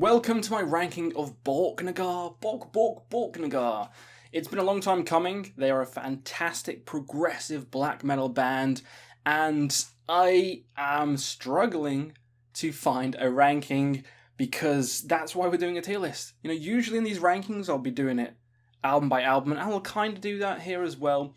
Welcome to my ranking of Borknagar. Borknagar. It's been a long time coming. They are a fantastic progressive black metal band, and I am struggling to find a ranking because that's why we're doing a tier list. You know, usually in these rankings I'll be doing it album by album, and I will kind of do that here as well.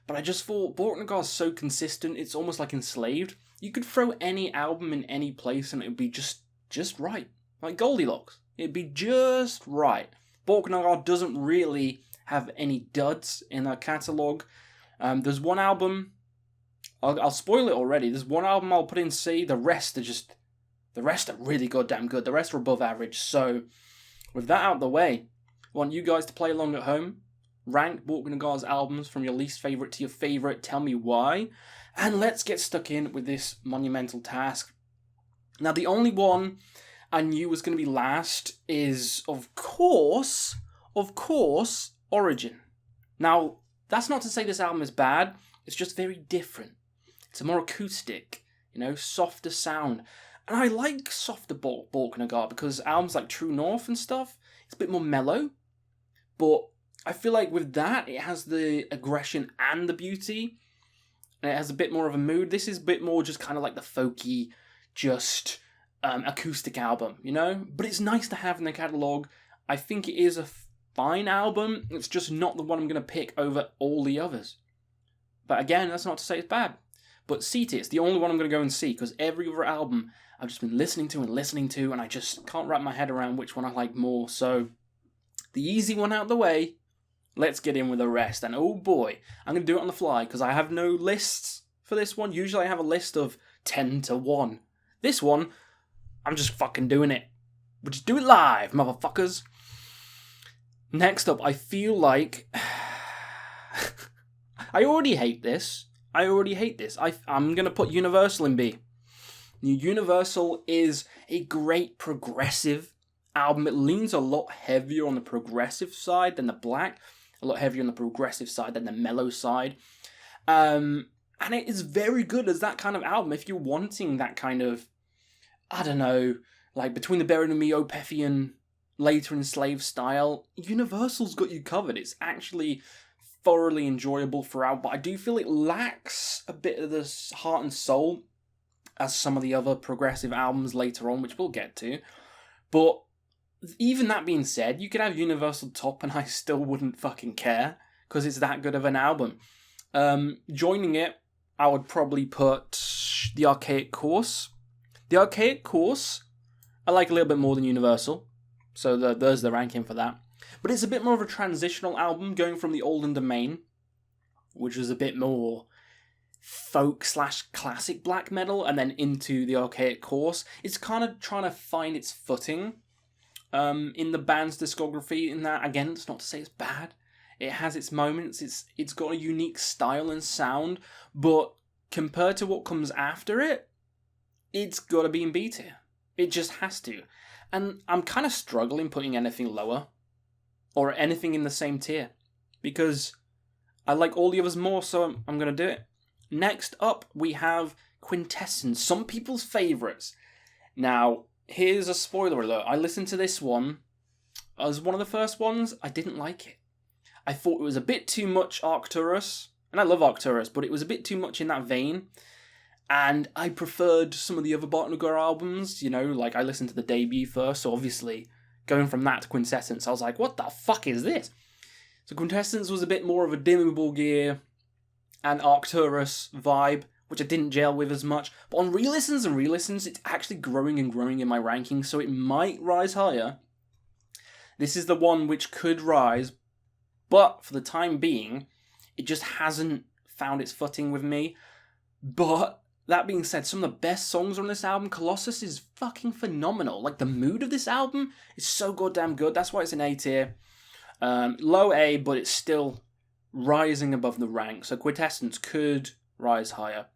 But I just thought Borknagar is so consistent, it's almost like Enslaved. You could throw any album in any place and it would be just right. Like Goldilocks. It'd be just right. Borknagar doesn't really have any duds in their catalogue. There's one album, I'll spoil it already, there's one album I'll put in C, the rest are really goddamn good. The rest are above average. So, with that out of the way, I want you guys to play along at home. Rank Borknagar's albums from your least favourite to your favourite. Tell me why. And let's get stuck in with this monumental task. Now, the only one I knew was going to be last is, of course, Origin. Now, that's not to say this album is bad. It's just very different. It's a more acoustic, softer sound. And I like softer Borknagar because albums like True North and stuff, it's a bit more mellow. But I feel like with that, it has the aggression and the beauty. And it has a bit more of a mood. This is a bit more just kind of like the folky, just acoustic album, But it's nice to have in the catalogue. I think it is a fine album. It's just not the one I'm going to pick over all the others. But again, that's not to say it's bad. But C tier, it's the only one I'm going to go and see, because every other album I've just been listening to, and I just can't wrap my head around which one I like more. So, the easy one out of the way, let's get in with the rest. And oh boy, I'm going to do it on the fly, because I have no lists for this one. Usually I have a list of 10 to 1. This one, I'm just fucking doing it. We'll just do it live, motherfuckers. Next up, I feel like I already hate this. I'm going to put Universal in B. Universal is a great progressive album. It leans a lot heavier on the progressive side than the black, a lot heavier on the progressive side than the mellow side. And it is very good as that kind of album. If you're wanting that kind of, I don't know, like Between the Buried and Me, Opethian, later Enslaved style, Universal's got you covered. It's actually thoroughly enjoyable throughout, but I do feel it lacks a bit of the heart and soul as some of the other progressive albums later on, which we'll get to. But even that being said, you could have Universal top and I still wouldn't fucking care, because it's that good of an album. Joining it, I would probably put The Archaic Course. The Archaic Course, I like a little bit more than Universal, so there's the ranking for that. But it's a bit more of a transitional album, going from the Olden Domain, which was a bit more folk/classic black metal, and then into The Archaic Course. It's kind of trying to find its footing in the band's discography. In that, again, it's not to say it's bad. It has its moments. It's got a unique style and sound, but compared to what comes after it, it's got to be in B tier. It just has to. And I'm kind of struggling putting anything lower or anything in the same tier, because I like all the others more, so I'm going to do it. Next up, we have Quintessence, some people's favourites. Now, here's a spoiler alert. I listened to this one as one of the first ones. I didn't like it. I thought it was a bit too much Arcturus, and I love Arcturus, but it was a bit too much in that vein. And I preferred some of the other Borknagar albums, like I listened to the debut first, so obviously going from that to Quintessence, I was like, what the fuck is this? So Quintessence was a bit more of a dimmable gear and Arcturus vibe, which I didn't gel with as much. But on re-listens, it's actually growing and growing in my rankings, so it might rise higher. This is the one which could rise, but for the time being, it just hasn't found its footing with me. But that being said, some of the best songs on this album, Colossus is fucking phenomenal. Like, the mood of this album is so goddamn good. That's why it's an A tier. Low A, but it's still rising above the rank. So Quintessence could rise higher.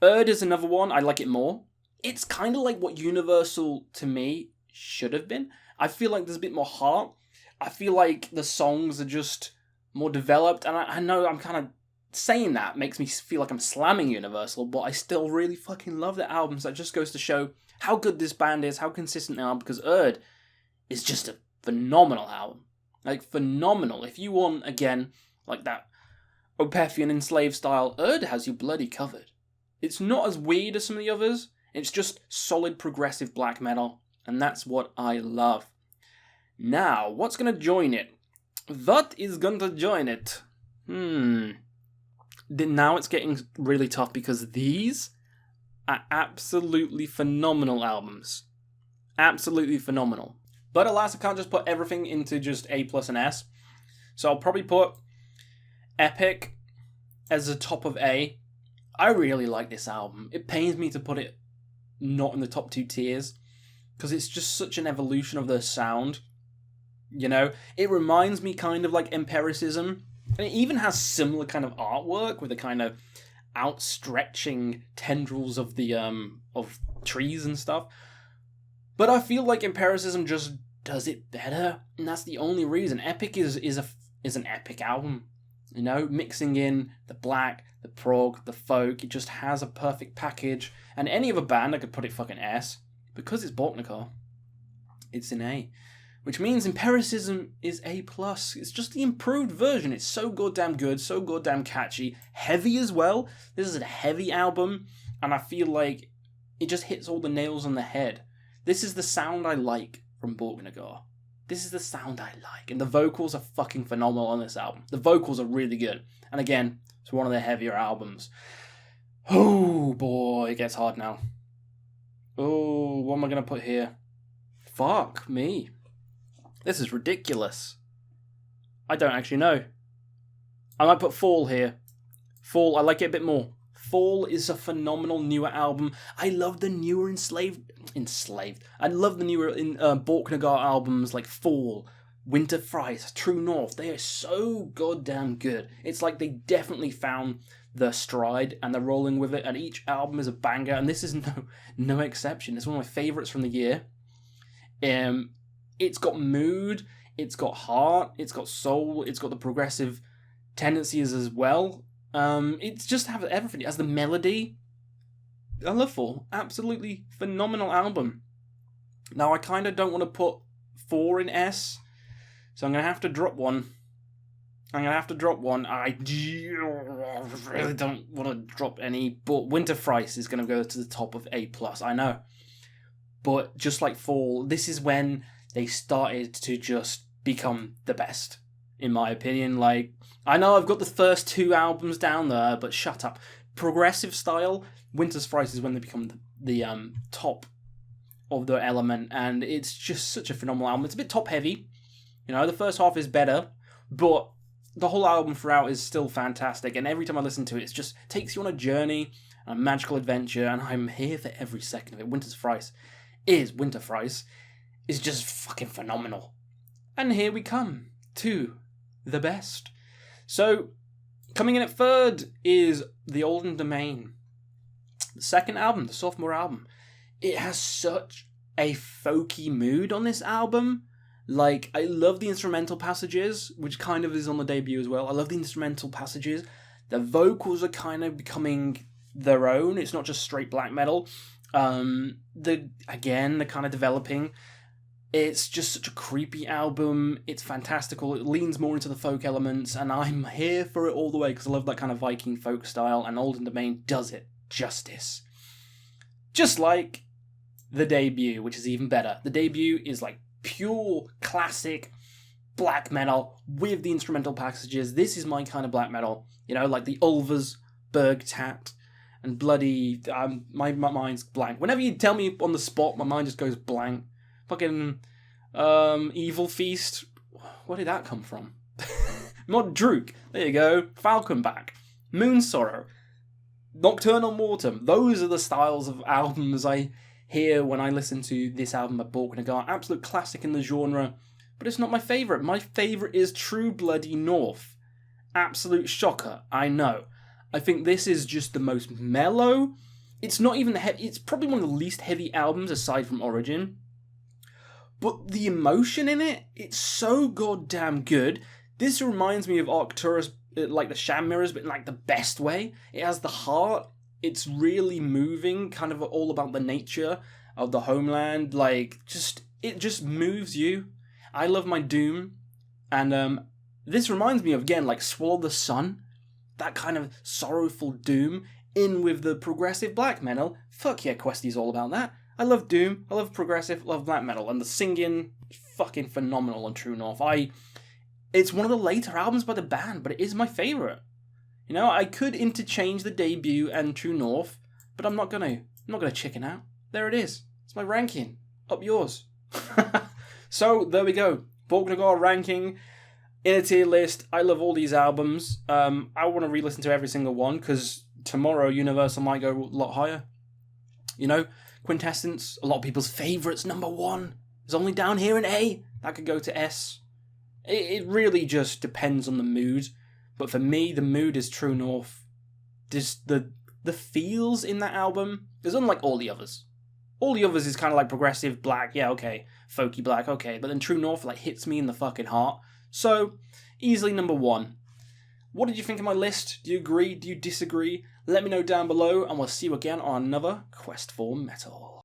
Erd is another one. I like it more. It's kind of like what Universal, to me, should have been. I feel like there's a bit more heart. I feel like the songs are just more developed. And I know I'm kind of saying that makes me feel like I'm slamming Universal, but I still really fucking love the album. So it just goes to show how good this band is, how consistent they are, because Erd is just a phenomenal album. Like, phenomenal. If you want, again, like that Opethian Enslaved style, Erd has you bloody covered. It's not as weird as some of the others. It's just solid progressive black metal, and that's what I love. Now, what's going to join it? What is going to join it? Now it's getting really tough because these are absolutely phenomenal albums. Absolutely phenomenal. But alas, I can't just put everything into just A plus and S. So I'll probably put Epic as the top of A. I really like this album. It pains me to put it not in the top 2 tiers, because it's just such an evolution of their sound. You know, it reminds me kind of like Empiricism, and it even has similar kind of artwork with the kind of outstretching tendrils of the of trees and stuff. But I feel like Empiricism just does it better, and that's the only reason. Epic is an epic album. You know, mixing in the black, the prog, the folk, it just has a perfect package. And any other band, I could put it fucking S. Because it's Borknagar, it's an A. Which means Empiricism is A+. It's just the improved version. It's so goddamn good, so goddamn catchy. Heavy as well. This is a heavy album, and I feel like it just hits all the nails on the head. This is the sound I like from Borknagar. This is the sound I like. And the vocals are fucking phenomenal on this album. The vocals are really good. And again, it's one of their heavier albums. Oh boy, it gets hard now. Oh, what am I going to put here? Fuck me. This is ridiculous. I don't actually know. I might put Fall here. Fall, I like it a bit more. Fall is a phenomenal newer album. I love the newer Enslaved. I love the newer Borknagar albums like Fall, Winter Fright, True North. They are so goddamn good. It's like they definitely found their stride and they're rolling with it. And each album is a banger. And this is no exception. It's one of my favourites from the year. It's got mood. It's got heart. It's got soul. It's got the progressive tendencies as well. It's just have everything. It has the melody. I love Fall. Absolutely phenomenal album. Now, I kind of don't want to put 4 in S, so I'm going to have to drop one. I really don't want to drop any, but Winter Fright is going to go to the top of A+, I know. But just like Fall, this is when they started to just become the best, in my opinion. Like, I know I've got the first 2 albums down there, but shut up. Progressive style, Winter's Fright is when they become the top of their element, and it's just such a phenomenal album. It's a bit top heavy, you know. The first half is better, but the whole album throughout is still fantastic. And every time I listen to it, it just takes you on a journey, a magical adventure, and I'm here for every second of it. Winter Fright is just fucking phenomenal. And here we come to the best. So, coming in at third is The Olden Domain. The second album, the sophomore album. It has such a folky mood on this album. Like, I love the instrumental passages, which kind of is on the debut as well. I love the instrumental passages. The vocals are kind of becoming their own. It's not just straight black metal. They're kind of developing. It's just such a creepy album. It's fantastical. It leans more into the folk elements, and I'm here for it all the way because I love that kind of Viking folk style, and Olden Domain does it justice. Just like the debut, which is even better. The debut is like pure classic black metal with the instrumental passages. This is my kind of black metal. You know, like the Ulvers, Bergtat, and bloody... my mind's blank. Whenever you tell me on the spot, my mind just goes blank. Fucking Evil Feast. Where did that come from? Mod Drook. There you go. Falconback. Moon Sorrow. Nocturnal Mortem. Those are the styles of albums I hear when I listen to this album by Borknagar. Absolute classic in the genre. But it's not my favourite. My favourite is True Bloody North. Absolute shocker. I know. I think this is just the most mellow. It's not even the heavy. It's probably one of the least heavy albums aside from Origin. But the emotion in it, it's so goddamn good. This reminds me of Arcturus, like the Sham Mirrors, but in like the best way. It has the heart. It's really moving, kind of all about the nature of the homeland. Like, just, it just moves you. I love my doom, and this reminds me of, again, like Swallow the Sun, that kind of sorrowful doom, in with the progressive black metal. Fuck yeah, Questy's all about that. I love doom, I love progressive, love black metal, and the singing is fucking phenomenal on True North. It's one of the later albums by the band, but it is my favourite. You know, I could interchange the debut and True North, but I'm not gonna chicken out. There it is. It's my ranking. Up yours. So, there we go. Borknagar ranking in a tier list. I love all these albums. I want to re-listen to every single one, because tomorrow Universal might go a lot higher. You know, Quintessence, a lot of people's favourites, number 1. It's only down here in A. That could go to S. It really just depends on the mood. But for me, the mood is True North. Just the feels in that album is unlike all the others. All the others is kind of like progressive black, yeah, okay. Folky black, okay. But then True North like hits me in the fucking heart. So, easily number 1. What did you think of my list? Do you agree? Do you disagree? Let me know down below, and we'll see you again on another Quest for Metal.